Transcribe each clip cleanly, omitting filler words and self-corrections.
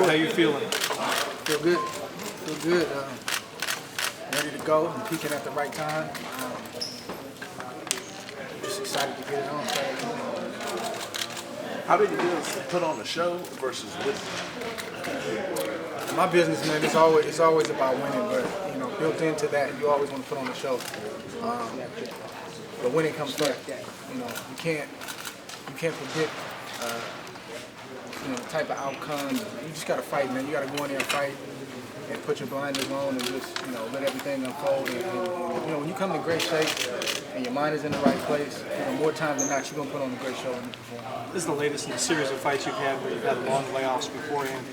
How you feeling? Feel good. Feel good. Ready to go. I'm peaking at the right time. Just excited to get it on. How big a deal is to put on a show versus listen? My business, man, it's always about winning, but built into that, you always want to put on a show. But winning comes first. You can't predict the type of outcome. You just got to fight, man. You got to go in there and fight and put your blinders on and just let everything unfold. And when you come in great shape and your mind is in the right place, more times than not, you're gonna put on a great show when you perform. This is the latest in a series of fights you've had where you've had long layoffs beforehand.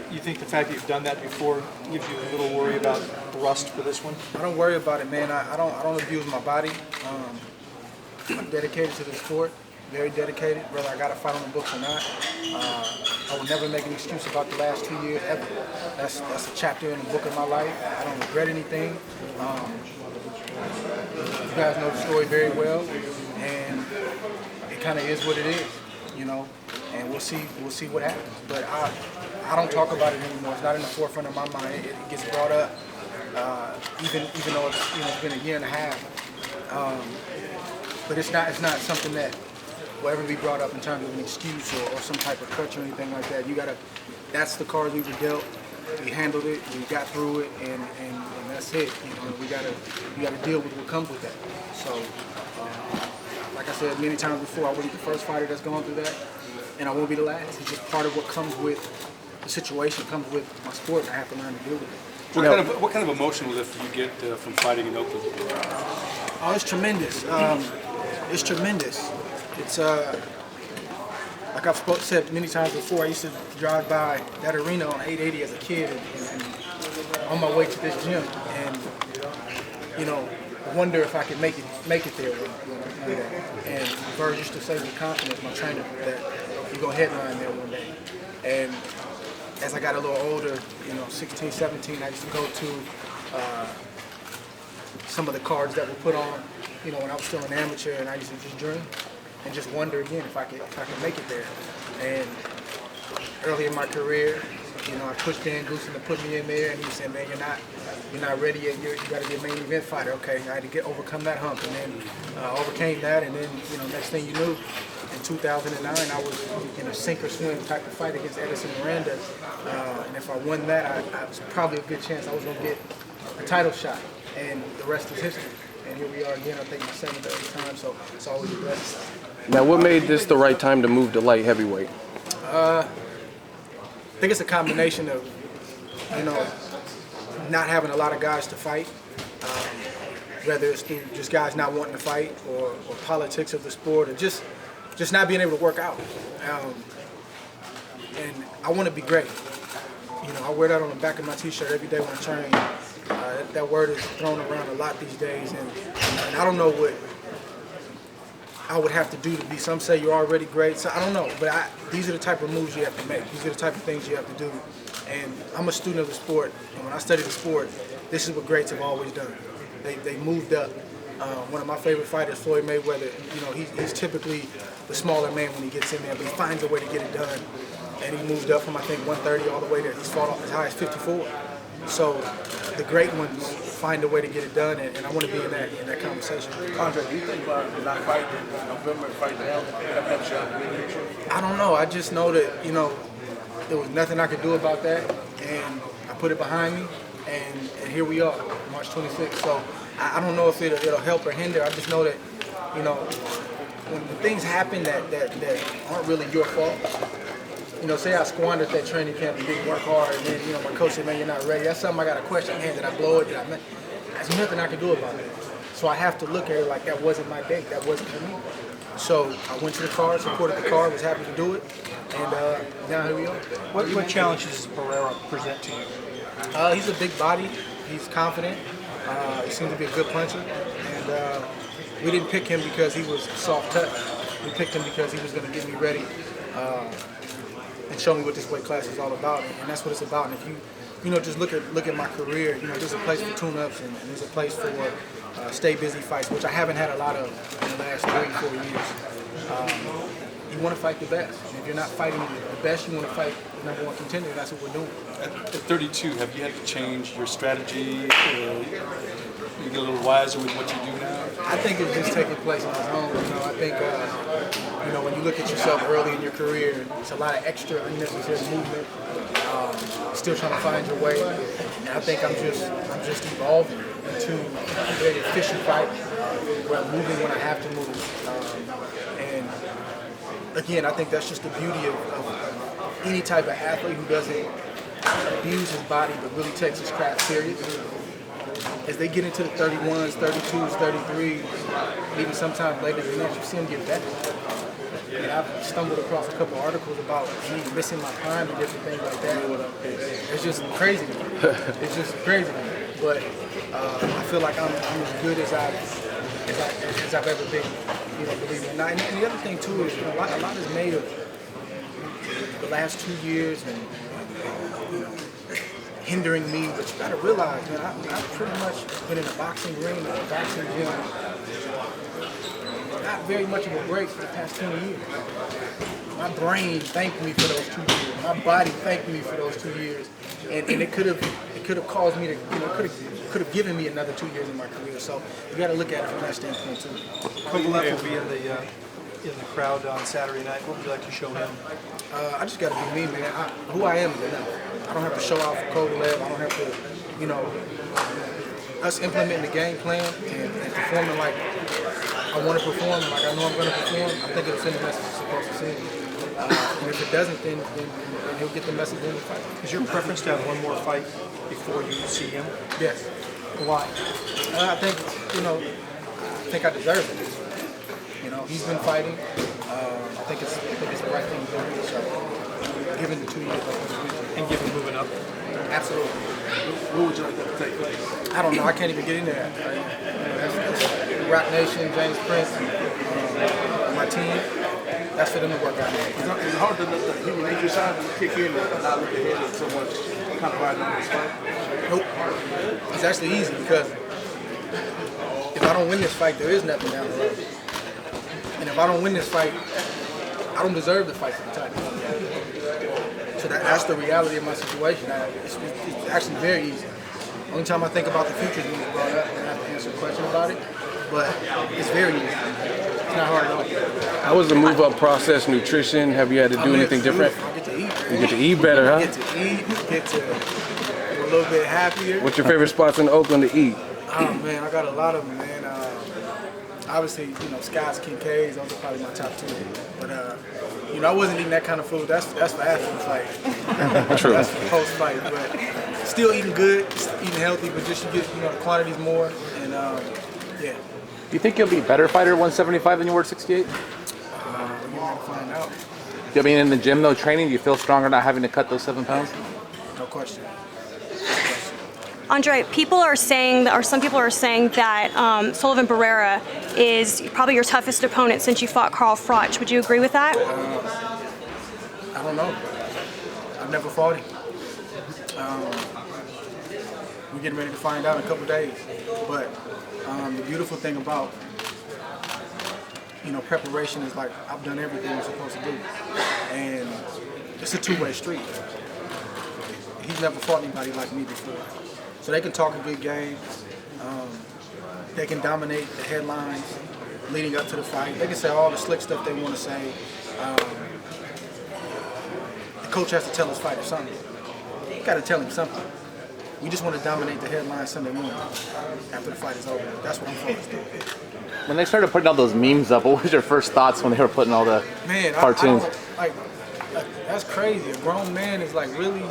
You think the fact that you've done that before gives you a little worry about rust for this one? I don't worry about it, man. I don't abuse my body. I'm dedicated to the sport, very dedicated, whether I got to fight on the books or not. I will never make an excuse about the last 2 years ever. That's a chapter in the book of my life. I don't regret anything. You guys know the story very well, and it kind of is what it is, and we'll see what happens. But I don't talk about it anymore. It's not in the forefront of my mind. It gets brought up, even though it's been a year and a half. But it's not something that will ever be brought up in terms of an excuse or some type of crutch or anything like that. That's the cards we were dealt. We handled it. We got through it, and that's it. We gotta deal with what comes with that. So, like I said many times before, I wasn't the first fighter that's gone through that, and I won't be the last. It's just part of what comes with the situation, comes with my sport, and I have to learn to deal with it. What kind of emotional lift do you get from fighting in Oakland? Oh, it's tremendous. It's tremendous. It's like I've said many times before, I used to drive by that arena on 880 as a kid and on my way to this gym, and wonder if I could make it there one day. And Bird used to say with confidence, my trainer, that you're gonna headline there one day. And as I got a little older, 16, 17, I used to go to some of the cards that were put on, when I was still an amateur, and I used to just dream and just wonder again if I could make it there. And early in my career, I pushed Dan Goosen to put me in there, and he said, "Man, you're not ready yet. You got to be a main event fighter." Okay, I had to overcome that hump, and then overcame that, and then next thing you knew, in 2009, I was in a sink or swim type of fight against Edison Miranda, and if I won that, I was probably a good chance I was going to get a title shot, and the rest is history. And here we are again, I think my 7th or 8th time, so it's always a blessing. Now, what made this the right time to move to light heavyweight? I think it's a combination of, not having a lot of guys to fight, whether it's through just guys not wanting to fight or politics of the sport, or just not being able to work out. And I want to be great. I wear that on the back of my t-shirt every day when I train. That word is thrown around a lot these days, and I don't know what I would have to do to be. Some say you're already great, so I don't know. But these are the type of moves you have to make. These are the type of things you have to do. And I'm a student of the sport, and when I study the sport, this is what greats have always done. They moved up. One of my favorite fighters, Floyd Mayweather, he's typically the smaller man when he gets in there, but he finds a way to get it done. And he moved up from, I think, 130 all the way to, he's fought off as high as 54. So the great ones find a way to get it done, and I want to be in that conversation. Andre, do you think about not fighting in November, fighting now, that shot? I don't know. I just know that, there was nothing I could do about that, and I put it behind me, and here we are, March 26th. So I don't know if it'll help or hinder. I just know that, when things happen that aren't really your fault, say I squandered that training camp and didn't work hard, and then, my coach said, "Man, you're not ready." That's something I got to question. Man, did I blow it? There's nothing I can do about it. So I have to look at it like that wasn't my date. That wasn't for me. So I went to the card, supported the card, was happy to do it, and now here we are. What challenges does Barrera present to you? He's a big body. He's confident. He seems to be a good puncher, and we didn't pick him because he was soft touch. We picked him because he was going to get me ready. And show me what this weight class is all about, and that's what it's about. And if you, just look at my career, there's a place for tune-ups and there's a place for stay busy fights, which I haven't had a lot of in the last 3-4 years. you want to fight the best. And if you're not fighting the best, you want to fight the number one contender. That's what we're doing. At 32, have you had to change your strategy? You get a little wiser with what you do now? I think it's just taking place on its own. You know, I think when you look at yourself early in your career, it's a lot of extra unnecessary movement. Still trying to find your way. And I think I'm just evolving into a very efficient fight where I'm moving when I have to move. And again, I think that's just the beauty of any type of athlete who doesn't abuse his body but really takes his craft serious. As they get into the 31s, 32s, 33s, even sometimes later than that, you see them get better. And I've stumbled across a couple articles about me missing my prime and different things like that. It's just crazy. It's just crazy. But I feel like I'm as good as I've ever been. You know, believe it or not. And the other thing too is, a lot is made of the last 2 years and hindering me. But you got to realize, man, I've pretty much been in a boxing ring and a boxing gym. Not very much of a break for the past 20 years. My brain thanked me for those 2 years. My body thanked me for those 2 years, and it could have caused me to, could have given me another 2 years in my career. So you got to look at it from that standpoint too. Kovalev will be in the crowd on Saturday night. What would you like to show him? I just got to be me, man. Who I am is enough. I don't have to show off for Kovalev. I don't have to, us implementing the game plan and performing like I want to perform, like I know I'm going to perform. I think it'll send the message it's supposed to send. And if it doesn't, then he'll get the message in the fight. Is your preference to have one more fight before you see him? Yes. Why? I think I deserve it. He's been fighting. I think it's the right thing to do. So, given the 2 years, And give him moving up? Absolutely. Where would you like that to take place? I don't know. I can't even get in there. That's Rock Nation, James Prince, my team. That's for them to work out. It's hard to let the human nature side kick in and not look ahead at so much kind of riding on this fight. Nope. It's actually easy because if I don't win this fight, there is nothing down the road. And if I don't win this fight, I don't deserve to fight for the title. So that's the reality of my situation. It's actually very easy. Only time I think about the future is when it's brought up and I have to answer a question about it. But it's very easy. It's not hard at all. How was the move-up process, nutrition? Have you had to do anything different? I get to eat. You get to eat better, huh? Get to eat. Get to be a little bit happier. What's your favorite spots in Oakland to eat? Oh man, I got a lot of them, man. Obviously, Scott's, Kincaid's, those are probably my top two. But I wasn't eating that kind of food. That's for athletes, like True. that's for post-fight. But still eating good, eating healthy, but just you get the quantities more, and yeah. Do you think you'll be a better fighter at 175 than you were at 68? We're gonna find out. In the gym, though, training, do you feel stronger not having to cut those 7 pounds? No question. Andre, some people are saying that Sullivan Barrera is probably your toughest opponent since you fought Carl Froch. Would you agree with that? I don't know. I've never fought him. We're getting ready to find out in a couple days. But the beautiful thing about preparation is like I've done everything I'm supposed to do, and it's a two-way street. He's never fought anybody like me before. So they can talk a good game. They can dominate the headlines leading up to the fight. They can say all the slick stuff they want to say. The coach has to tell his fighter something. You got to tell him something. We just want to dominate the headlines Sunday morning after the fight is over. That's what I'm focused on. When they started putting all those memes up, what was your first thoughts when they were putting all the cartoons? That's crazy. A grown man is like really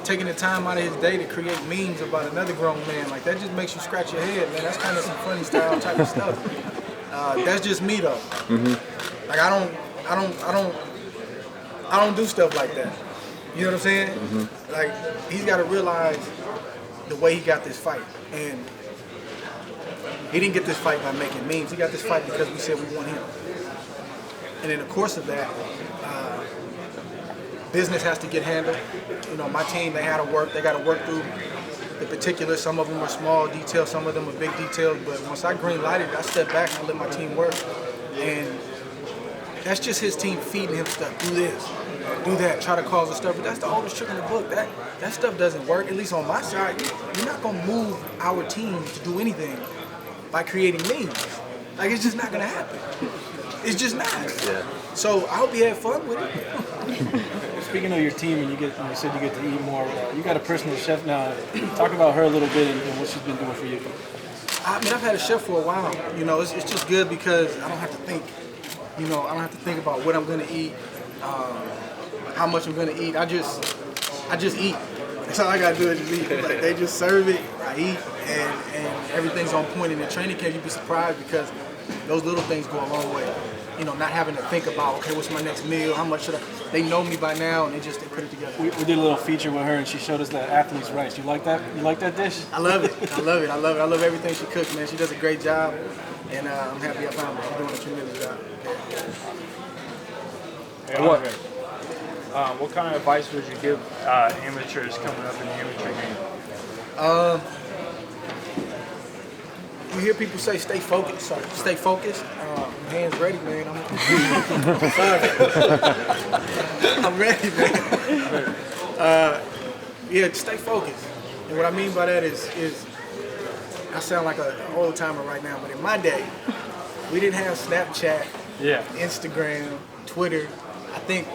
taking the time out of his day to create memes about another grown man. Like that just makes you scratch your head, man. That's kind of some funny style type of stuff. That's just me though. Mm-hmm. Like I don't do stuff like that. You know what I'm saying? Mm-hmm. Like he's got to realize the way he got this fight, and he didn't get this fight by making memes. He got this fight because we said we want him. And in the course of that, business has to get handled. My team, they got to work through the particulars. Some of them are small details, some of them are big details. But once I green lighted, I stepped back and I let my team work. And That's just his team feeding him stuff. Do this, do that, try to cause a stuff. But that's the oldest trick in the book. That stuff doesn't work, at least on my side. You're not going to move our team to do anything by creating memes. Like, it's just not going to happen. It's just not. Yeah. So I hope he had fun with it. Speaking of your team, and you said you get to eat more. You got a personal chef now. Talk about her a little bit and what she's been doing for you. I mean, I've had a chef for a while. You know, it's just good because I don't have to think. You know, I don't have to think about what I'm gonna eat, how much I'm gonna eat. I just eat. That's all I gotta do is just eat. Like, they just serve it, I eat, and everything's on point. In the training camp, you'd be surprised because those little things go a long way. You know, not having to think about, okay, what's my next meal? How much should I? They know me by now, and they put it together. We did a little feature with her, and she showed us the athlete's rice. You like that? You like that dish? I love it. I love it. I love it. I love everything she cooks, man. She does a great job, and I'm happy I found her. She's doing a tremendous job. Hey, Andre, what kind of advice would you give amateurs coming up in the amateur game? You hear people say stay focused. Sorry, stay focused. Hands ready, man. I'm sorry. I'm ready, man. Yeah, stay focused. And what I mean by that is I sound like an old timer right now, but in my day, we didn't have Snapchat, Instagram, Twitter. I think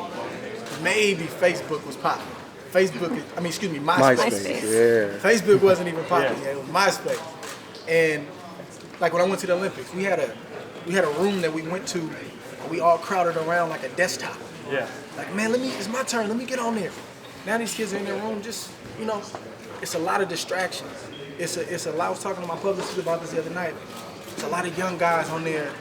maybe Facebook was popping. MySpace. Yeah. Facebook wasn't even popping yet. It was MySpace. And like when I went to the Olympics, we had a room that we went to. And we all crowded around like a desktop. Yeah. Like, man, it's my turn. Let me get on there. Now these kids are in their room. Just, you know, it's a lot of distractions. It's a lot. I was talking to my publicist about this the other night. It's a lot of young guys on there.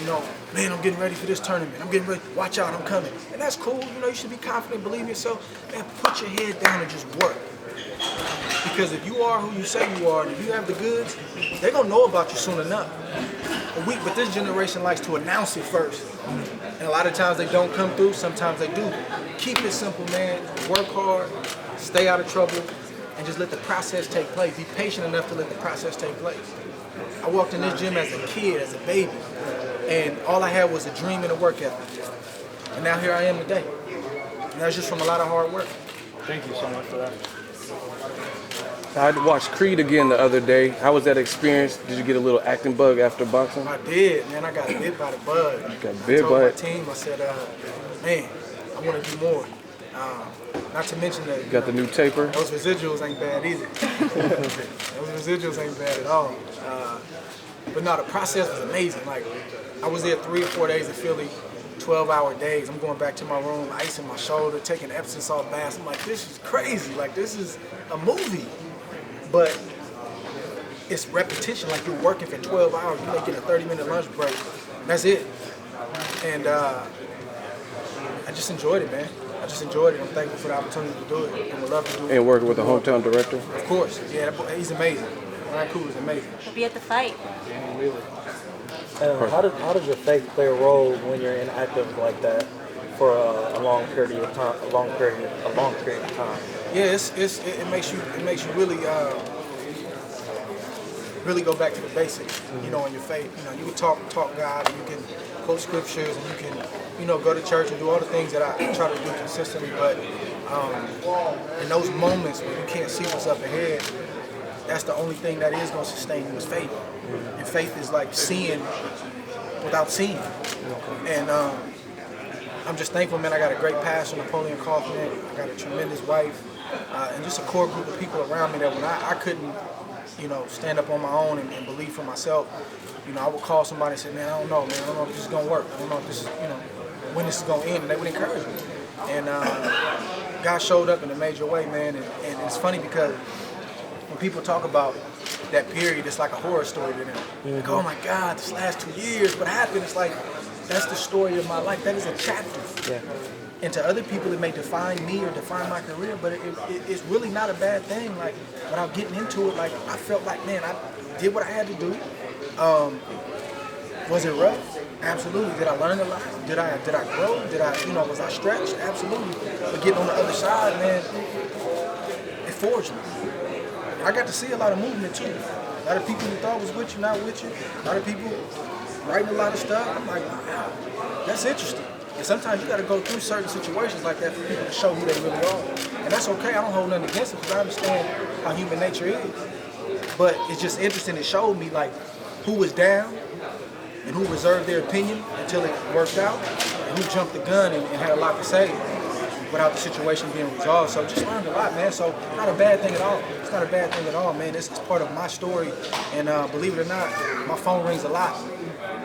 You know, man, I'm getting ready for this tournament. I'm getting ready. Watch out, I'm coming. And that's cool. You know, you should be confident, believe in yourself. Man, put your head down and just work. Because if you are who you say you are, and if you have the goods, they're gonna know about you soon enough. But this generation likes to announce it first. And a lot of times they don't come through, sometimes they do. Keep it simple, man. Work hard, stay out of trouble, and just let the process take place. Be patient enough to let the process take place. I walked in this gym as a kid, as a baby, and all I had was a dream and a work ethic. And now here I am today. And that's just from a lot of hard work. Thank you so much for that. I watched Creed again the other day. How was that experience? Did you get a little acting bug after boxing? I did, man. I got bit by the bug. Got bit I told by my it? team, I said, man, I want to do more. Not to mention that Got the new taper? those residuals ain't bad either. Those residuals ain't bad at all. But no, the process was amazing. Like, I was there 3 or 4 days in Philly, 12-hour days. I'm going back to my room, icing my shoulder, taking Epsom salt baths. I'm like, this is crazy. Like, this is a movie. But it's repetition. Like, you're working for 12 hours. You may get a 30-minute lunch break. That's it. And I just enjoyed it, man. I just enjoyed it. I'm thankful for the opportunity to do it, and would love to do it. And working with the hometown director? Of course. Yeah, he's amazing. Ryan Coogler's amazing. He'll be at the fight. How does your faith play a role when you're inactive like that for a long period of time? A long period of time. Yeah, it makes you really really go back to the basics. You know, in your faith. You know, you can talk God, and you can quote scriptures, and you can, you know, go to church and do all the things that I try to do consistently. But in those moments when you can't see what's up ahead, that's the only thing that is going to sustain you is faith. And faith is like seeing without seeing. And I'm just thankful, man. I got a great pastor, Napoleon Kaufman. I got a tremendous wife, and just a core group of people around me that when I couldn't, you know, stand up on my own and believe for myself, you know, I would call somebody and say, man, I don't know, man. I don't know if this is going to work. I don't know if this is, you know, when this is going to end. And they would encourage me. And God showed up in a major way, man. And it's funny because when people talk about that period, it's like a horror story to them. Like, oh my God, this last 2 years, what happened? It's like, that's the story of my life. That is a chapter. Yeah. And to other people, it may define me or define my career, but it's really not a bad thing. Like, without getting into it, like, I felt like, man, I did what I had to do. Was it rough? Absolutely. Did I learn a lot? Did I grow? Was I stretched? Absolutely. But getting on the other side, man, it forged me. I got to see a lot of movement too. A lot of people you thought was with you, not with you. A lot of people writing a lot of stuff. I'm like, wow, that's interesting. And sometimes you got to go through certain situations like that for people to show who they really are. And that's okay. I don't hold nothing against it because I understand how human nature is. But it's just interesting. It showed me like who was down and who reserved their opinion until it worked out, and who jumped the gun and had a lot to say without the situation being resolved. So just learned a lot, man. So not a bad thing at all. It's not a bad thing at all, man. This is part of my story. And believe it or not, my phone rings a lot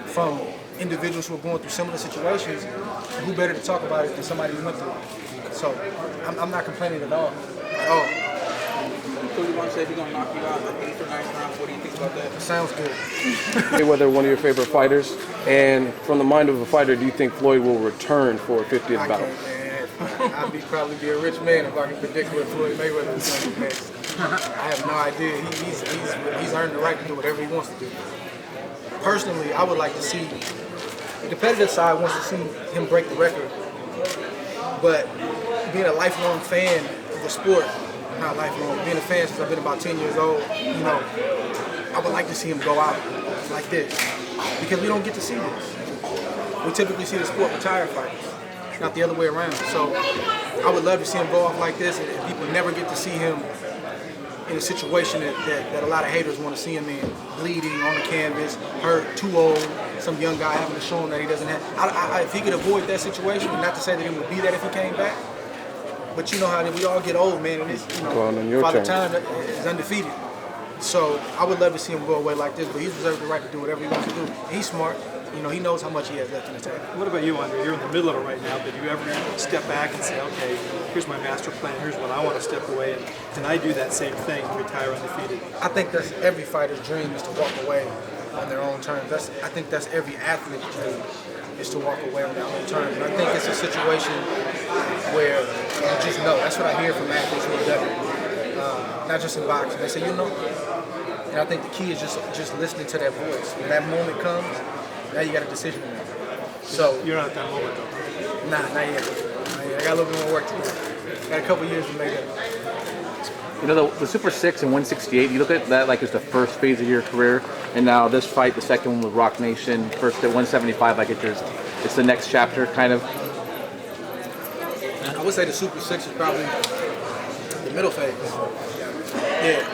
from individuals who are going through similar situations. And who better to talk about it than somebody who went through it? So I'm not complaining at all. At all. Sullivan said he's going to knock you out in the 8th or 9th round. What do you think about that? Sounds good. Mayweather, one of your favorite fighters, and from the mind of a fighter, do you think Floyd will return for a 50th bout? I'd probably be a rich man if I could predict what Floyd Mayweather is going to do next. I have no idea. He's earned the right to do whatever he wants to do. Personally, I would like to see, the competitive side wants to see him break the record. But being a lifelong fan of the sport, not lifelong, being a fan since I've been about 10 years old, you know, I would like to see him go out like this. Because we don't get to see this. We typically see the sport retire fighters, not the other way around. So I would love to see him go off like this, and people never get to see him in a situation that a lot of haters want to see him in, bleeding on the canvas, hurt, too old, some young guy having to show him that he doesn't have. If he could avoid that situation, and not to say that it would be that if he came back, but you know how we all get old, man, and it's, you know, Father Time is undefeated. So I would love to see him go away like this, but he's reserved the right to do whatever he wants to do. He's smart. You know, he knows how much he has left in the tank. What about you, Andre? You're in the middle of it right now, but do you ever step back and say, okay, here's my master plan, here's what I want to step away, and can I do that same thing, retire undefeated? I think that's every fighter's dream is to walk away on their own terms. I think that's every athlete's dream is to walk away on their own terms. And I think it's a situation where you just know. That's what I hear from athletes who have done it, not just in boxing. They say, you know. And I think the key is just listening to that voice. When that moment comes, now you got a decision to make. So you're not at that moment though. Nah, not yet. I got a little bit more work to do. Got a couple years to make it. You know, the Super 6 and 168, you look at that like it's the first phase of your career, and now this fight, the second one with Rock Nation, first at 175, like it's the next chapter, kind of. I would say the Super 6 is probably the middle phase. Yeah.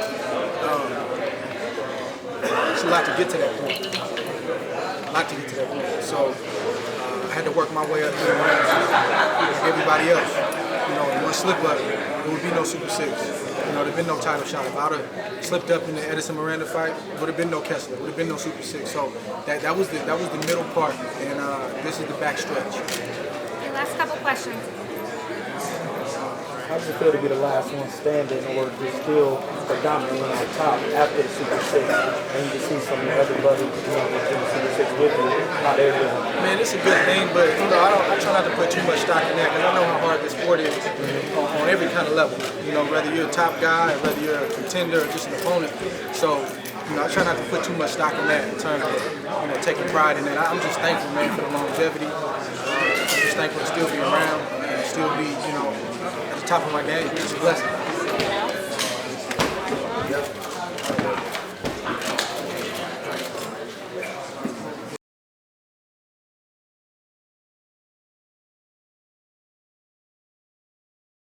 It's a lot to get to that point. So I had to work my way up to the ranks like everybody else. You know, in one slip up, there would be no Super 6. You know, there'd been no title shot. If I'd have slipped up in the Edison Miranda fight, there would have been no Kessler. Would have been no Super 6. So that was the middle part, and this is the back stretch. Okay, last couple questions. How does it feel to be the last one standing, or to still predominantly on the top after the Super 6? And you can see some of the other brothers, you know, in the Super 6 with you, how they're doing. Man, it's a good thing, but you know, I try not to put too much stock in that because I know how hard this sport is on every kind of level. You know, whether you're a top guy, or whether you're a contender, or just an opponent. So, you know, I try not to put too much stock in that in terms of, you know, taking pride in that. I'm just thankful, man, for the longevity. I'm just thankful to still be around and still be, you know, at the top of my game. It's a blessing.